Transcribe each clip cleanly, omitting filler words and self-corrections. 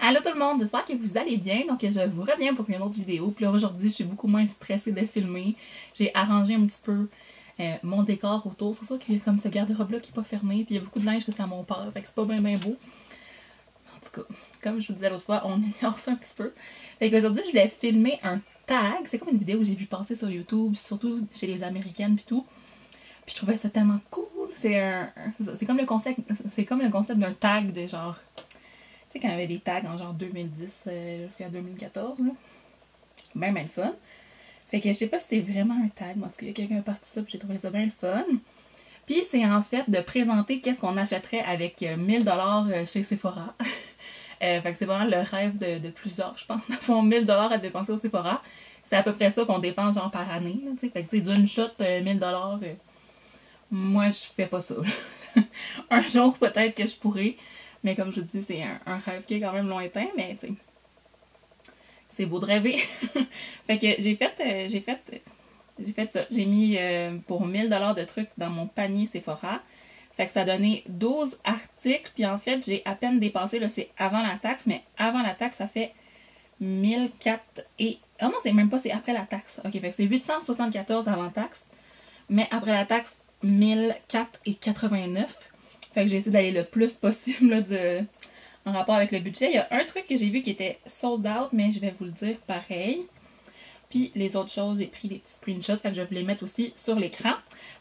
Allô tout le monde, j'espère que vous allez bien. Donc je vous reviens pour une autre vidéo. Puis là aujourd'hui je suis beaucoup moins stressée de filmer. J'ai arrangé un petit peu mon décor autour. C'est sûr qu'il y a comme ce garde-robe là qui n'est pas fermé. Puis il y a beaucoup de linge que c'est à mon père. Fait que c'est pas bien beau. En tout cas, comme je vous disais l'autre fois, on ignore ça un petit peu. Fait qu'aujourd'hui je voulais filmer un tag. C'est comme une vidéo que j'ai vu passer sur YouTube, surtout chez les Américaines puis tout. Puis je trouvais ça tellement cool. C'est comme le concept d'un tag de genre. Tu sais, quand il y avait des tags en genre 2010 jusqu'à 2014, là. Ben le fun. Fait que je sais pas si c'est vraiment un tag, mais en tout cas, il y a quelqu'un qui a parti ça, puis j'ai trouvé ça bien le fun. Puis c'est en fait de présenter qu'est-ce qu'on achèterait avec 1000$ chez Sephora. Fait que c'est vraiment le rêve de plusieurs, je pense, d'avoir 1000$ à dépenser au Sephora. C'est à peu près ça qu'on dépense genre par année, là, tu sais. Fait que tu sais, d'une shot, 1000$, moi je fais pas ça. Un jour peut-être que je pourrais. Mais comme je vous dis, c'est un rêve qui est quand même lointain, mais tu sais, c'est beau de rêver. Fait que j'ai fait ça. J'ai mis pour 1000$ de trucs dans mon panier Sephora. Fait que ça a donné 12 articles. Puis en fait, j'ai à peine dépensé, là, c'est avant la taxe, mais avant la taxe, ça fait 1004 et... Ah non, c'est même pas, c'est après la taxe. Ok, fait que c'est 874 avant taxe. Mais après la taxe, 1004,89. Fait que j'ai essayé d'aller le plus possible là, en rapport avec le budget. Il y a un truc que j'ai vu qui était sold out, mais je vais vous le dire pareil. Puis les autres choses, j'ai pris des petits screenshots, fait que je vais vous les mettre aussi sur l'écran.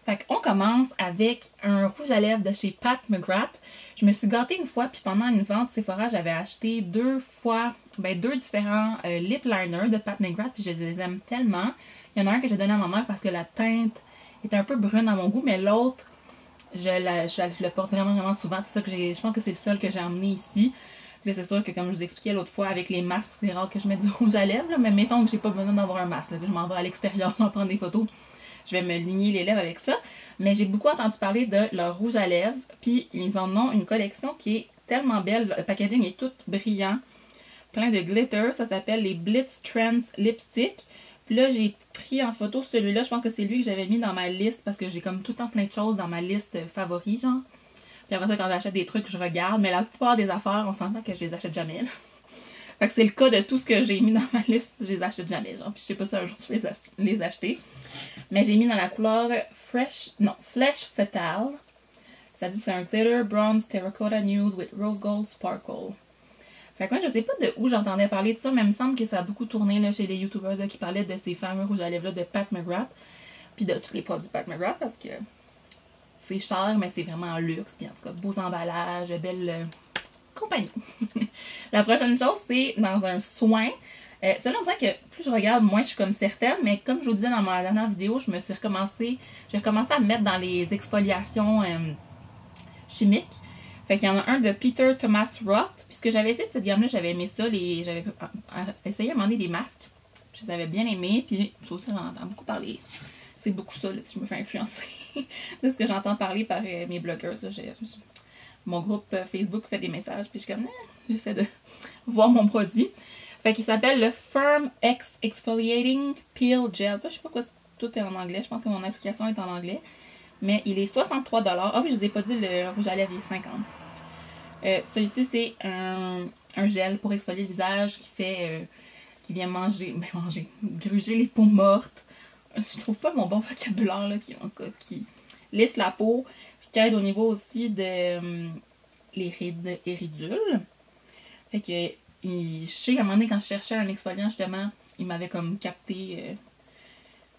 Fait qu'on commence avec un rouge à lèvres de chez Pat McGrath. Je me suis gâtée une fois, puis pendant une vente Sephora, j'avais acheté deux différents lip liners de Pat McGrath, puis je les aime tellement. Il y en a un que j'ai donné à ma mère parce que la teinte était un peu brune à mon goût, mais l'autre, je le porte vraiment souvent. C'est ça que je pense que c'est le seul que j'ai emmené ici. Puis là, c'est sûr que comme je vous expliquais l'autre fois, avec les masques, c'est rare que je mette du rouge à lèvres. Là, mais mettons que j'ai pas besoin d'avoir un masque, là, que je m'en vais à l'extérieur en prendre des photos. Je vais me ligner les lèvres avec ça. Mais j'ai beaucoup entendu parler de leur rouge à lèvres. Puis ils en ont une collection qui est tellement belle. Le packaging est tout brillant. Plein de glitter. Ça s'appelle les Blitz Trends Lipstick. Puis là, j'ai pris en photo celui-là. Je pense que c'est lui que j'avais mis dans ma liste parce que j'ai comme tout le temps plein de choses dans ma liste favoris, genre. Puis après ça, quand j'achète des trucs, je regarde. Mais la plupart des affaires, on s'entend que je les achète jamais, là. Fait que c'est le cas de tout ce que j'ai mis dans ma liste, je les achète jamais, genre. Puis je sais pas si un jour je vais les acheter. Mais j'ai mis dans la couleur Flesh Fatal. Ça dit c'est un glitter bronze terracotta nude with rose gold sparkle. Fait que moi, je sais pas de où j'entendais parler de ça, mais il me semble que ça a beaucoup tourné là, chez les youtubeurs là, qui parlaient de ces fameux rouges à lèvres là, de Pat McGrath. Puis de tous les produits Pat McGrath parce que c'est cher, mais c'est vraiment luxe. Puis en tout cas, beaux emballages, belle compagnie. La prochaine chose, c'est dans un soin. Cela, on dirait que plus je regarde, moins je suis comme certaine, mais comme je vous disais dans ma dernière vidéo, j'ai recommencé à me mettre dans les exfoliations chimiques. Fait qu'il y en a un de Peter Thomas Roth. Puis ce que j'avais essayé de cette gamme-là, j'avais aimé ça. J'avais essayé à demander des masques. Je les avais bien aimés. Puis ça aussi, j'en entends beaucoup parler. C'est beaucoup ça, là, si je me fais influencer de ce que j'entends parler par mes blogueurs. Là, mon groupe Facebook fait des messages. Puis je suis comme, j'essaie de voir mon produit. Fait qu'il s'appelle le Firm X Exfoliating Peel Gel. Je sais pas quoi, tout est en anglais. Je pense que mon application est en anglais. Mais il est 63$. Ah oui, je vous ai pas dit, le rouge à lèvres, il est 50$. Celui-ci, c'est un gel pour exfolier le visage qui vient gruger les peaux mortes. Je trouve pas mon bon vocabulaire, là, qui lisse la peau, puis qui aide au niveau aussi de les rides et ridules. Fait que, je sais qu'à un moment donné, quand je cherchais un exfoliant, justement, il m'avait comme capté,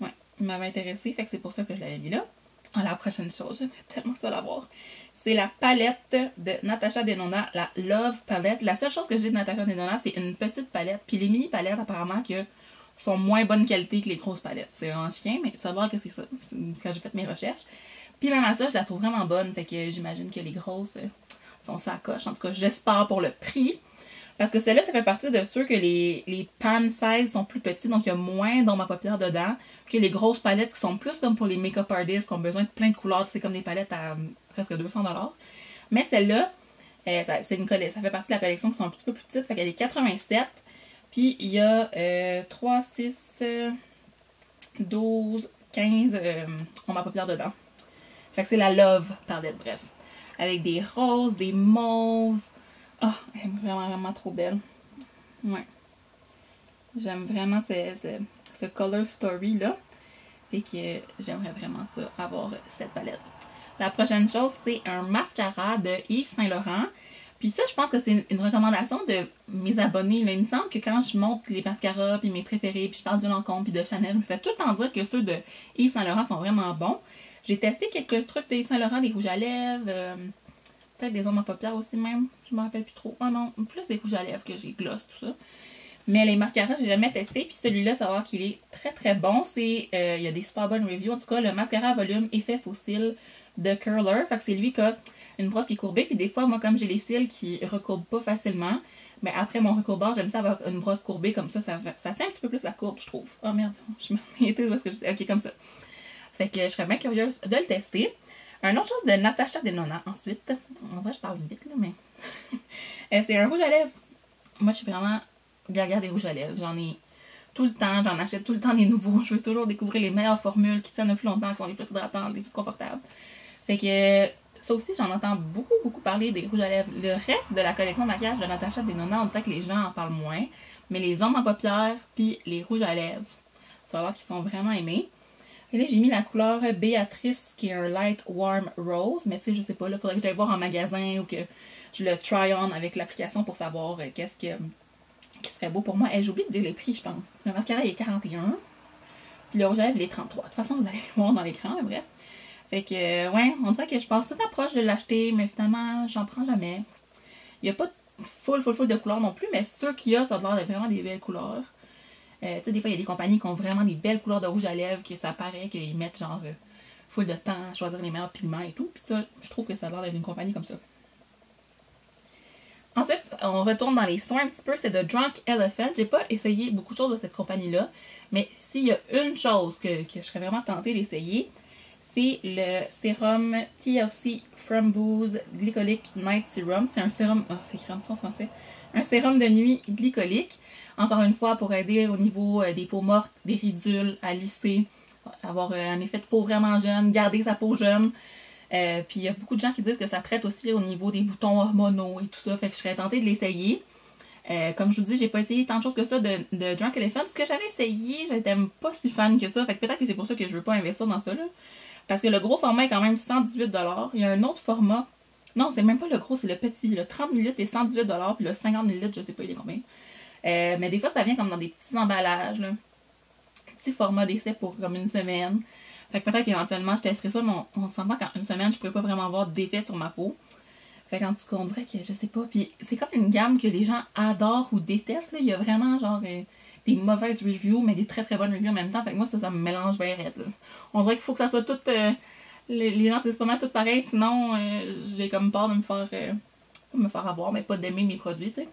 ouais, il m'avait intéressé, fait que c'est pour ça que je l'avais mis là. Ah, la prochaine chose, j'aimerais tellement ça l'avoir. C'est la palette de Natasha Denona, la Love Palette. La seule chose que j'ai de Natasha Denona, c'est une petite palette. Puis les mini palettes, apparemment, sont moins bonne qualité que les grosses palettes. C'est vraiment chien, mais ça va que c'est ça, quand j'ai fait mes recherches. Puis même à ça, je la trouve vraiment bonne. Fait que j'imagine que les grosses sont sa coche. En tout cas, j'espère pour le prix. Parce que celle-là, ça fait partie de ceux que les pan size sont plus petits, donc il y a moins d'ombre à paupières dedans, que les grosses palettes qui sont plus comme pour les make-up artists, qui ont besoin de plein de couleurs, c'est comme des palettes à presque 200$. Mais celle-là, ça fait partie de la collection qui sont un petit peu plus petites, fait qu'elle est 87$, puis il y a 3, 6, 12, 15 ombres à paupières dedans. Fait que c'est la Love Palette, bref. Avec des roses, des mauves, Ah, elle est vraiment, vraiment trop belle. Ouais. J'aime vraiment ce Color Story là. Et que j'aimerais vraiment ça, avoir cette palette. La prochaine chose, c'est un mascara de Yves Saint Laurent. Puis ça, je pense que c'est une recommandation de mes abonnés. Là. Il me semble que quand je montre les mascaras, puis mes préférés, puis je parle du Lancôme, puis de Chanel, je me fais tout le temps dire que ceux de Yves Saint Laurent sont vraiment bons. J'ai testé quelques trucs de Yves Saint Laurent, des rouges à lèvres, peut-être des ombres à paupières aussi même, je me rappelle plus trop. Oh non, plus des rouges à lèvres que j'ai gloss, tout ça. Mais les mascaras, j'ai jamais testé. Puis celui-là, savoir qu'il est très très bon. C'est, il y a des super bonnes reviews. En tout cas, le mascara volume effet faux cils de Curler. Fait que c'est lui qui a une brosse qui est courbée. Puis des fois, moi, comme j'ai les cils qui recourbent pas facilement, mais après mon recourbage, j'aime ça avoir une brosse courbée comme ça. Ça tient un petit peu plus la courbe, je trouve. Oh merde, je me étais parce que je... Ok, comme ça. Fait que je serais bien curieuse de le tester. Un autre chose de Natasha Denona ensuite. En vrai, je parle vite là, mais. C'est un rouge à lèvres. Moi, je suis vraiment gaga des rouges à lèvres. J'en ai tout le temps, j'en achète tout le temps des nouveaux. Je veux toujours découvrir les meilleures formules qui tiennent le plus longtemps, qui sont les plus hydratantes, les plus confortables. Fait que ça aussi, j'en entends beaucoup parler des rouges à lèvres. Le reste de la collection de maquillage de Natasha Denona, on dirait que les gens en parlent moins. Mais les ombres à paupières puis les rouges à lèvres, ça va voir qu'ils sont vraiment aimés. Et là, j'ai mis la couleur Béatrice, qui est un light warm rose. Mais tu sais, je sais pas, là, faudrait que j'aille voir en magasin ou que je le try on avec l'application pour savoir qu'est-ce qui serait beau pour moi. J'ai oublié de dire les prix, je pense. Le mascara, il est 41. Puis le rouge à lèvres, il est 33. De toute façon, vous allez le voir dans l'écran, mais bref. Fait que, ouais, on dirait que je passe toute approche de l'acheter, mais finalement, j'en prends jamais. Il n'y a pas full de couleurs non plus, mais c'est sûr qu'il y a, ça a l'air d'être vraiment des belles couleurs. Tu sais, des fois, il y a des compagnies qui ont vraiment des belles couleurs de rouge à lèvres, que ça paraît qu'ils mettent genre full de temps à choisir les meilleurs pigments et tout. Puis ça, je trouve que ça a l'air d'être une compagnie comme ça. Ensuite, on retourne dans les soins un petit peu, c'est de Drunk Elephant. J'ai pas essayé beaucoup de choses de cette compagnie-là, mais s'il y a une chose que je serais vraiment tentée d'essayer, c'est le sérum TLC Framboos Glycolic Night Serum. C'est un sérum, c'est écrit en français, un sérum de nuit glycolique. Encore une fois, pour aider au niveau des peaux mortes, des ridules, à lisser, avoir un effet de peau vraiment jeune, garder sa peau jeune. Puis il y a beaucoup de gens qui disent que ça traite aussi au niveau des boutons hormonaux et tout ça. Fait que je serais tentée de l'essayer. Comme je vous dis, j'ai pas essayé tant de choses que ça de Drunk Elephant. Ce que j'avais essayé, j'étais pas si fan que ça. Fait que peut-être que c'est pour ça que je veux pas investir dans ça là. Parce que le gros format est quand même 118$. Il y a un autre format. Non, c'est même pas le gros, c'est le petit. Le 30 ml est 118$. Puis le 50 ml, je sais pas il est combien. Mais des fois, ça vient comme dans des petits emballages. Là. Petit format d'essai pour comme une semaine. Fait que peut-être qu'éventuellement, je testerai ça, mais on s'entend qu'en une semaine, je pourrais pas vraiment avoir d'effet sur ma peau. Fait qu'en tout cas, on dirait que je sais pas. Puis c'est comme une gamme que les gens adorent ou détestent. Là. Il y a vraiment genre des mauvaises reviews, mais des très très bonnes reviews en même temps. Fait que moi, ça me mélange bien raide. Là. On dirait qu'il faut que ça soit tout... les gens disent pas mal tout pareil, sinon j'ai comme peur de me faire avoir, mais pas d'aimer mes produits, tu sais.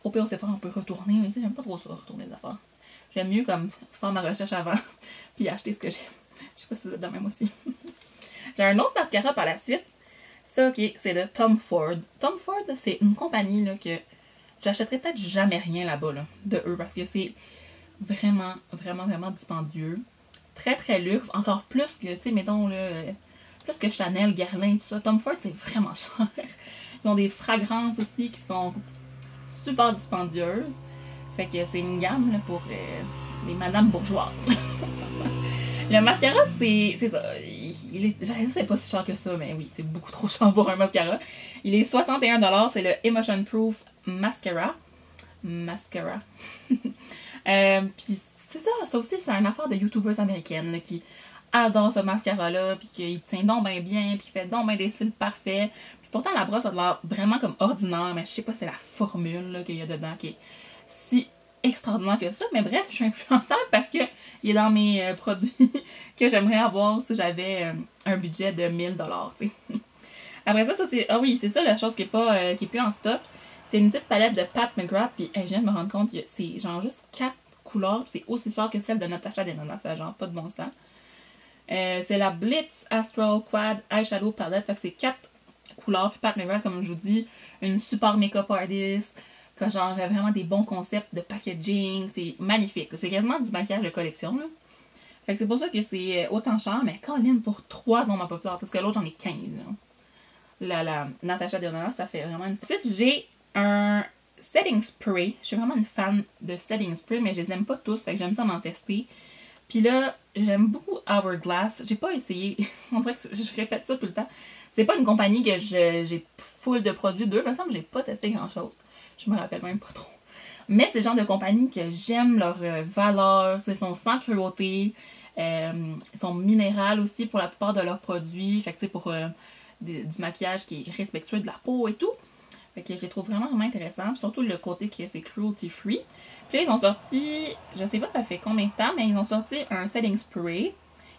Au pire, c'est fort, on peut retourner, mais tu sais, j'aime pas trop ça, retourner des affaires. J'aime mieux comme faire ma recherche avant, puis acheter ce que j'aime. Je sais pas si vous êtes de même aussi. J'ai un autre mascara par la suite. Ça, ok, c'est de Tom Ford. Tom Ford, c'est une compagnie là, que j'achèterais peut-être jamais rien là-bas, là, de eux, parce que c'est vraiment dispendieux. Très, très luxe. Encore plus que, tu sais, mettons, là, plus que Chanel, Guerlain, tout ça. Tom Ford, c'est vraiment cher. Ils ont des fragrances aussi qui sont super dispendieuses. Fait que c'est une gamme là, pour les madames bourgeoises. Le mascara, c'est ça. Je sais pas si cher que ça, mais oui, c'est beaucoup trop cher pour un mascara. Il est 61$, c'est le Emotion Proof Mascara. Puis c'est ça aussi, c'est une affaire de youtubers américaines là, qui adorent ce mascara-là, puis qui tient donc bien, puis qui fait donc bien des cils parfaits. Puis pourtant, la brosse a l'air vraiment comme ordinaire, mais je sais pas si c'est la formule qu'il y a dedans qui est si extraordinaire que ça. Mais bref, je suis influençable parce que il est dans mes produits que j'aimerais avoir si j'avais un budget de 1000$, tu sais. Après ça c'est... Ah oui, c'est ça la chose qui est plus en stock. C'est une petite palette de Pat McGrath, puis je viens de me rendre compte, c'est genre juste 4 couleurs, c'est aussi cher que celle de Natasha Denona, ça genre pas de bon sens. C'est la Blitz Astral Quad Eyeshadow Palette, fait que c'est 4 couleurs, puis Pat McGrath, comme je vous dis, une super make-up artist, qui a genre vraiment des bons concepts de packaging, c'est magnifique, c'est quasiment du maquillage de collection, là. Fait que c'est pour ça que c'est autant cher, mais Colin, pour 3 ombres à paupières, parce que l'autre j'en ai 15, là. La Natasha Denona, ça fait vraiment une... Ensuite, j'ai un setting spray. Je suis vraiment une fan de setting spray, mais je les aime pas tous, fait que j'aime ça m'en tester. Puis là, j'aime beaucoup Hourglass. J'ai pas essayé, on dirait que je répète ça tout le temps. C'est pas une compagnie que j'ai full de produits d'eux, par exemple, j'ai pas testé grand chose. Je me rappelle même pas trop. Mais c'est le genre de compagnie que j'aime leur valeur, ils sont sans cruauté, ils sont minérales aussi pour la plupart de leurs produits, fait que tu sais, pour du maquillage qui est respectueux de la peau et tout. Fait que je les trouve vraiment, vraiment intéressants, surtout le côté que c'est cruelty free. Puis là, ils ont sorti, je sais pas ça fait combien de temps, mais ils ont sorti un setting spray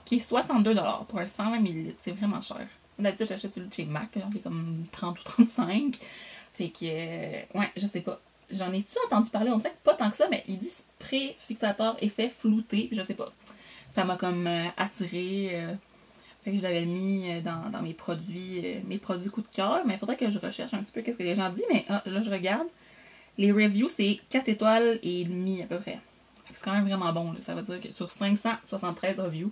qui est 62$ pour un 120 ml. C'est vraiment cher. D'habitude, j'achète celui de chez MAC, genre qui est comme 30 ou 35. Fait que, ouais, je sais pas. J'en ai-tu entendu parler? On dirait que pas tant que ça, mais il dit spray fixateur effet flouté. Je sais pas. Ça m'a comme attiré. Fait que je l'avais mis dans mes produits coup de cœur. Mais il faudrait que je recherche un petit peu qu'est-ce que les gens disent. Mais là, je regarde. Les reviews, c'est 4 étoiles et demi à peu près. C'est quand même vraiment bon. Là. Ça veut dire que sur 573 reviews,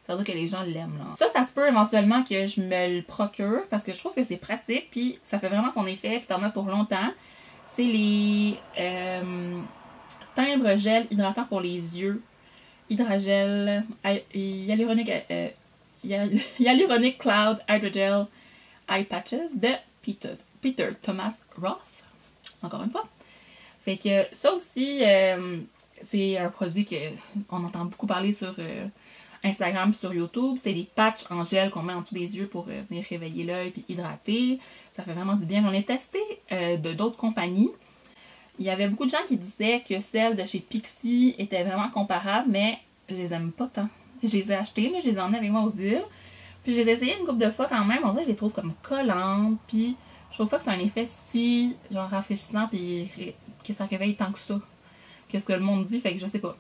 ça veut dire que les gens l'aiment. Ça se peut éventuellement que je me le procure parce que je trouve que c'est pratique. Puis ça fait vraiment son effet. Puis t'en as pour longtemps. C'est les timbres gel hydratant pour les yeux. Hydrogel, Hyaluronic Cloud Hydrogel Eye Patches de Peter Thomas Roth. Encore une fois. Fait que ça aussi, c'est un produit qu'on entend beaucoup parler sur Instagram et sur YouTube. C'est des patchs en gel qu'on met en dessous des yeux pour venir réveiller l'œil et hydrater. Ça fait vraiment du bien. J'en ai testé de d'autres compagnies. Il y avait beaucoup de gens qui disaient que celles de chez Pixi étaient vraiment comparables, mais je les aime pas tant. Je les ai achetées, là, je les ai emmenées avec moi aux îles. Puis je les ai essayées une couple de fois quand même. On dirait que je les trouve comme collantes. Puis je trouve pas que c'est un effet si genre rafraîchissant puis que ça réveille tant que ça. Qu'est-ce que le monde dit, fait que je sais pas.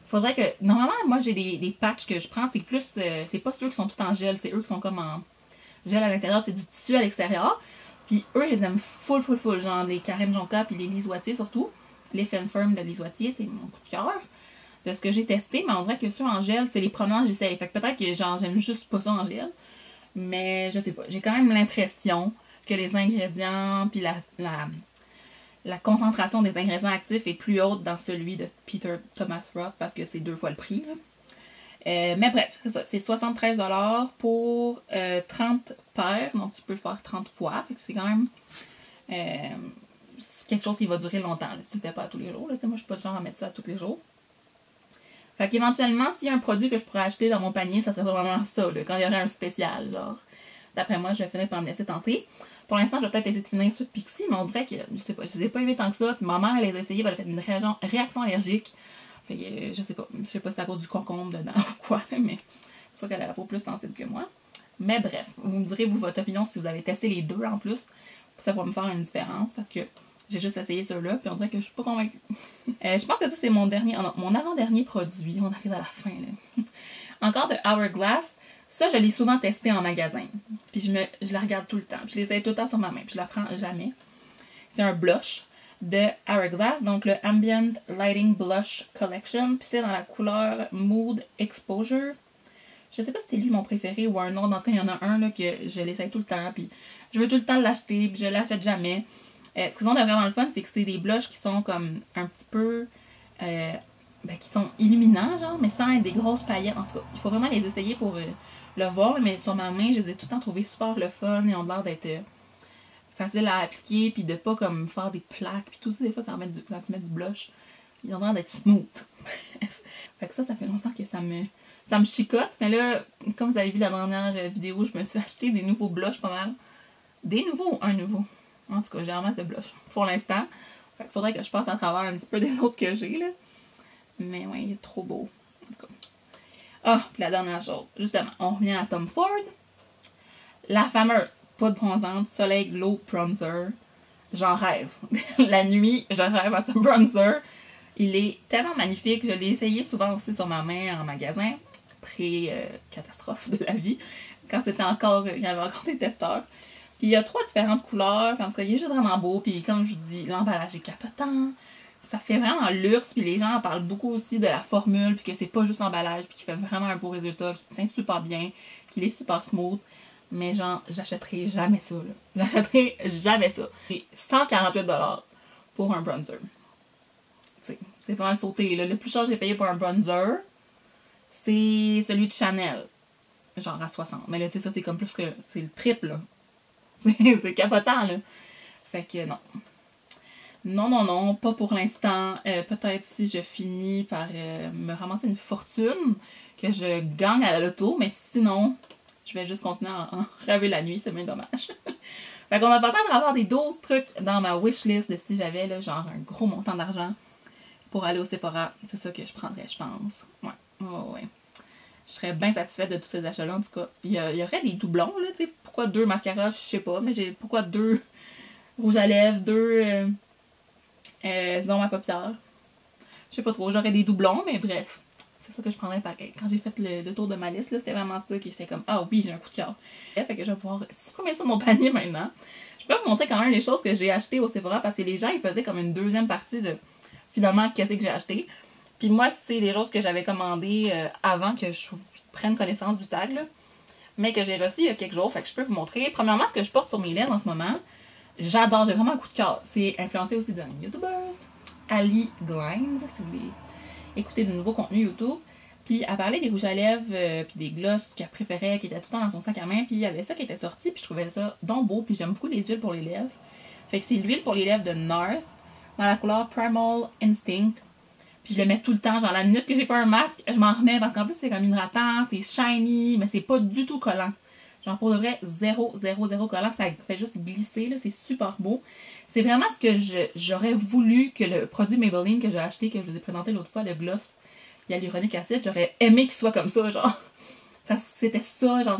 Faudrait que. Normalement, moi j'ai des patchs que je prends, c'est plus. C'est pas ceux qui sont tout en gel, c'est eux qui sont comme en gel à l'intérieur, c'est du tissu à l'extérieur. Puis eux, je les aime full. Genre les Karen Jonka puis les Lisoitier surtout. Les Firm de Lisoitier, c'est mon coup de cœur de ce que j'ai testé. Mais on dirait que ceux en gel, c'est les premiers que j'essaye. Fait que peut-être que genre j'aime juste pas ça en gel. Mais je sais pas. J'ai quand même l'impression que les ingrédients puis la concentration des ingrédients actifs est plus haute dans celui de Peter Thomas Roth parce que c'est 2 fois le prix. Mais bref, c'est ça. C'est 73$ pour 30 paires. Donc tu peux faire 30 fois. Fait que c'est quand même c'est quelque chose qui va durer longtemps. Là, si tu le fais pas tous les jours. Là, moi, je suis pas du genre à mettre ça tous les jours. Fait qu'éventuellement, s'il y a un produit que je pourrais acheter dans mon panier, ça serait vraiment ça. Là, quand il y aurait un spécial. Genre. D'après moi, je vais finir par me laisser tenter. Pour l'instant, je vais peut-être essayer de finir ceux de Pixi, mais on dirait que, je sais pas, je les ai pas aimés tant que ça. Puis ma mère, elle les a essayés, elle a fait une réaction allergique. Fait que, je sais pas si c'est à cause du concombre dedans ou quoi, mais c'est sûr qu'elle a la peau plus sensible que moi. Mais bref, vous me direz, votre opinion, si vous avez testé les deux en plus. Ça va me faire une différence, parce que j'ai juste essayé ceux-là, puis on dirait que je suis pas convaincue. Je pense que ça, c'est mon avant-dernier produit. On arrive à la fin, là. Encore de Hourglass. Ça, je l'ai souvent testé en magasin. Puis je la regarde tout le temps. Puis je les ai tout le temps sur ma main. Puis je la prends jamais. C'est un blush de Hourglass. Donc le Ambient Lighting Blush Collection. Puis c'est dans la couleur Mood Exposure. Je sais pas si c'est lui mon préféré ou un autre. En tout cas, il y en a un là, que je l'essaye tout le temps. Puis je veux tout le temps l'acheter. Puis je l'achète jamais. Ce qu'ils ont de vraiment le fun, c'est que c'est des blushs qui sont comme un petit peu... qui sont illuminants, genre, mais sans être des grosses paillettes. En tout cas, il faut vraiment les essayer pour le voir. Mais sur ma main, je les ai tout le temps trouvés super le fun. Ils ont l'air d'être faciles à appliquer, puis de pas comme faire des plaques. Puis tout ça, des fois, quand tu mets du blush, ils ont l'air d'être smooth. Fait que ça fait longtemps que ça me chicote. Mais là, comme vous avez vu la dernière vidéo, je me suis acheté des nouveaux blushs pas mal. Des nouveaux ou un nouveau? En tout cas, j'ai un masse de blush pour l'instant. Fait qu'il faudrait que je passe à travers un petit peu des autres que j'ai, là. Mais ouais, il est trop beau. En tout cas. Ah, puis la dernière chose. Justement, on revient à Tom Ford. La fameuse poudre bronzante Soleil Glow Bronzer. J'en rêve. La nuit, je rêve à ce bronzer. Il est tellement magnifique. Je l'ai essayé souvent aussi sur ma main en magasin. Pré-catastrophe de la vie. Quand il y avait encore des testeurs. Puis il y a 3 différentes couleurs. Puis en tout cas, il est juste vraiment beau. Puis comme je vous dis, l'emballage est capotant. Ça fait vraiment luxe, puis les gens en parlent beaucoup aussi de la formule, puis que c'est pas juste l'emballage, puis qu'il fait vraiment un beau résultat, qu'il tient super bien, qu'il est super smooth. Mais genre, j'achèterai jamais ça, là. J'achèterai jamais ça. J'ai 148$ pour un bronzer. C'est pas mal sauté, là. Le plus cher que j'ai payé pour un bronzer, c'est celui de Chanel. Genre à 60. Mais là, tu sais, ça, c'est comme plus que... C'est le triple, là. C'est capotant, là. Fait que non. Non, pas pour l'instant. Peut-être si je finis par me ramasser une fortune, que je gagne à la loto, mais sinon, je vais juste continuer à en rêver la nuit, c'est bien dommage. Fait qu'on a passé à travers des 12 trucs dans ma wishlist de si j'avais là, genre un gros montant d'argent pour aller au Sephora. C'est ça que je prendrais, je pense. Ouais. Je serais bien satisfaite de tous ces achats-là, en tout cas. Il y aurait des doublons, là, tu sais. Pourquoi 2 mascaras, je sais pas, mais pourquoi 2 rouges à lèvres, 2 sinon ma paupière. Je sais pas trop, j'aurais des doublons, mais bref. C'est ça que je prendrais pareil. Quand j'ai fait le tour de ma liste, c'était vraiment ça que j'étais comme, ah oui, j'ai un coup de cœur. Fait que je vais pouvoir supprimer ça de mon panier maintenant. Je peux vous montrer quand même les choses que j'ai achetées au Sephora parce que les gens, ils faisaient comme une deuxième partie de finalement qu'est-ce que j'ai acheté. Puis moi, c'est des choses que j'avais commandées avant que je prenne connaissance du tag, là, mais que j'ai reçu il y a quelques jours. Fait que je peux vous montrer. Premièrement, ce que je porte sur mes lèvres en ce moment, j'adore, j'ai vraiment un coup de cœur. C'est influencé aussi d'une YouTubeuse, Ali Glines, si vous voulez écouter de nouveaux contenus YouTube. Puis elle parlait des rouges à lèvres, puis des glosses qu'elle préférait, qui étaient tout le temps dans son sac à main. Puis il y avait ça qui était sorti, puis je trouvais ça donc beau. Puis j'aime beaucoup les huiles pour les lèvres. Fait que c'est l'huile pour les lèvres de NARS, dans la couleur Primal Instinct. Puis je le mets tout le temps, genre la minute que j'ai pas un masque, je m'en remets parce qu'en plus c'est comme hydratant, c'est shiny, mais c'est pas du tout collant. Genre pour de vrai, zéro collant, ça fait juste glisser, là, c'est super beau. C'est vraiment ce que j'aurais voulu que le produit Maybelline que j'ai acheté, que je vous ai présenté l'autre fois, le gloss hyaluronique acide, j'aurais aimé qu'il soit comme ça, genre. C'était ça, genre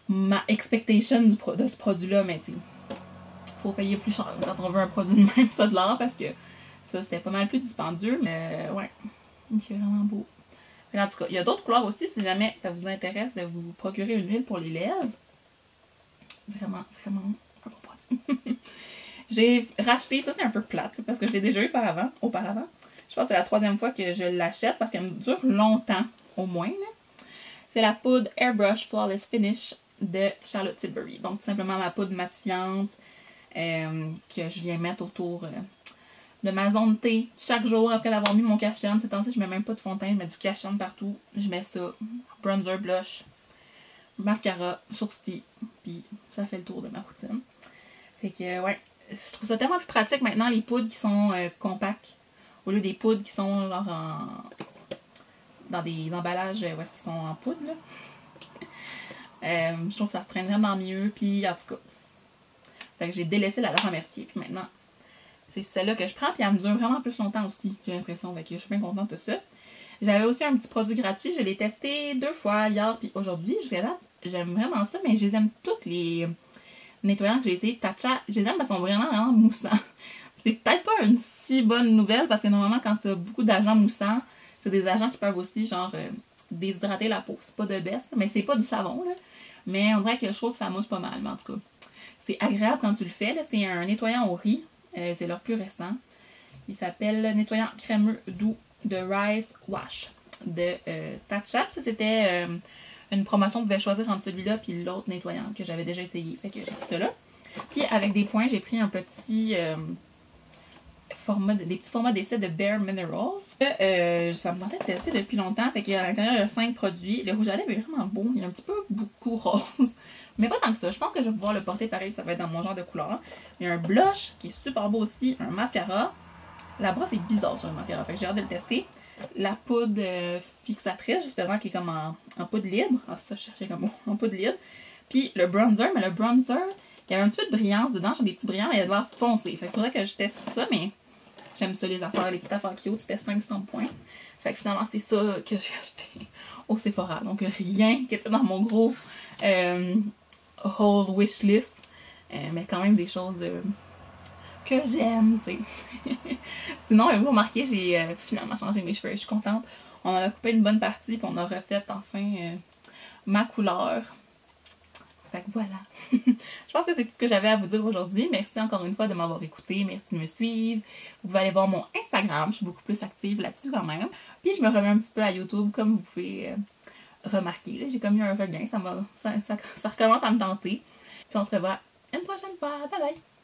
ma expectation de ce produit-là, mais tu sais, faut payer plus cher quand on veut un produit de même, ça de l'art, parce que ça, c'était pas mal plus dispendieux, mais ouais, c'est vraiment beau. En tout cas, il y a d'autres couleurs aussi, si jamais ça vous intéresse de vous procurer une huile pour les lèvres. Vraiment un bon produit. J'ai racheté, ça c'est un peu plate, parce que je l'ai déjà eu auparavant. Je pense que c'est la 3e fois que je l'achète, parce qu'elle me dure longtemps, au moins. C'est la poudre Airbrush Flawless Finish de Charlotte Tilbury. Donc, tout simplement ma poudre matifiante que je viens mettre autour de ma zone T chaque jour après l'avoir mis mon cache-cerne. Ces temps-ci, je mets même pas de fond de teint, je mets du cache-cerne partout. Je mets ça, bronzer, blush, mascara, sourcils, puis ça fait le tour de ma routine. Fait que, ouais, je trouve ça tellement plus pratique maintenant, les poudres qui sont compactes, au lieu des poudres qui sont genre dans des emballages où est-ce qu'ils sont en poudre, là. Je trouve que ça se traîne vraiment mieux, puis en tout cas. Fait que j'ai délaissé la Laura Mercier, puis maintenant, c'est celle-là que je prends, puis elle me dure vraiment plus longtemps aussi, j'ai l'impression. Fait que je suis bien contente de ça. J'avais aussi un petit produit gratuit, je l'ai testé 2 fois, hier puis aujourd'hui. Jusqu'à là, j'aime vraiment ça, mais je les aime toutes les nettoyants que j'ai essayé. Tatcha, je les aime parce qu'ils sont vraiment moussants. C'est peut-être pas une si bonne nouvelle, parce que normalement, quand c'est beaucoup d'agents moussants, c'est des agents qui peuvent aussi, genre, déshydrater la peau. C'est pas de best, mais c'est pas du savon, là. Mais on dirait que je trouve que ça mousse pas mal, mais en tout cas. C'est agréable quand tu le fais, là. C'est un nettoyant au riz. C'est leur plus récent. Il s'appelle Nettoyant crémeux doux de Rice Wash de Tatcha. Ça, c'était une promotion. Vous pouvez choisir entre celui-là puis l'autre nettoyant que j'avais déjà essayé. Fait que j'ai pris celui-là. Puis avec des points, j'ai pris un petit des petits formats d'essai de Bare Minerals. Ça me tentait de tester depuis longtemps. Fait qu'à l'intérieur, il y a 5 produits. Le rouge à lèvres est vraiment beau. Il est un petit peu beaucoup rose. Mais pas tant que ça. Je pense que je vais pouvoir le porter pareil. Ça va être dans mon genre de couleur. Il y a un blush qui est super beau aussi. Un mascara. La brosse est bizarre sur le mascara. Fait que j'ai hâte de le tester. La poudre fixatrice, justement, qui est comme en poudre libre. Ah, c'est ça, je cherchais comme mot. En poudre libre. Puis le bronzer. Mais le bronzer, il y avait un petit peu de brillance dedans. J'ai des petits brillants, mais il a de l'air foncé. Fait qu'il faudrait que je teste ça. Mais j'aime ça, les affaires, les petites affaires cute. C'était 500 points. Fait que finalement, c'est ça que j'ai acheté au Sephora. Donc rien qui était dans mon gros whole wish list. Mais quand même des choses que j'aime, tu sais. Sinon, vous remarquez, j'ai finalement changé mes cheveux. Je suis contente. On en a coupé une bonne partie, puis on a refait enfin ma couleur. Fait que voilà. Je pense que c'est tout ce que j'avais à vous dire aujourd'hui. Merci encore une fois de m'avoir écouté. Merci de me suivre. Vous pouvez aller voir mon Instagram. Je suis beaucoup plus active là-dessus quand même. Puis je me remets un petit peu à YouTube, comme vous pouvez remarqué. J'ai comme eu un regain. Ça recommence à me tenter. Puis on se revoit une prochaine fois. Bye bye!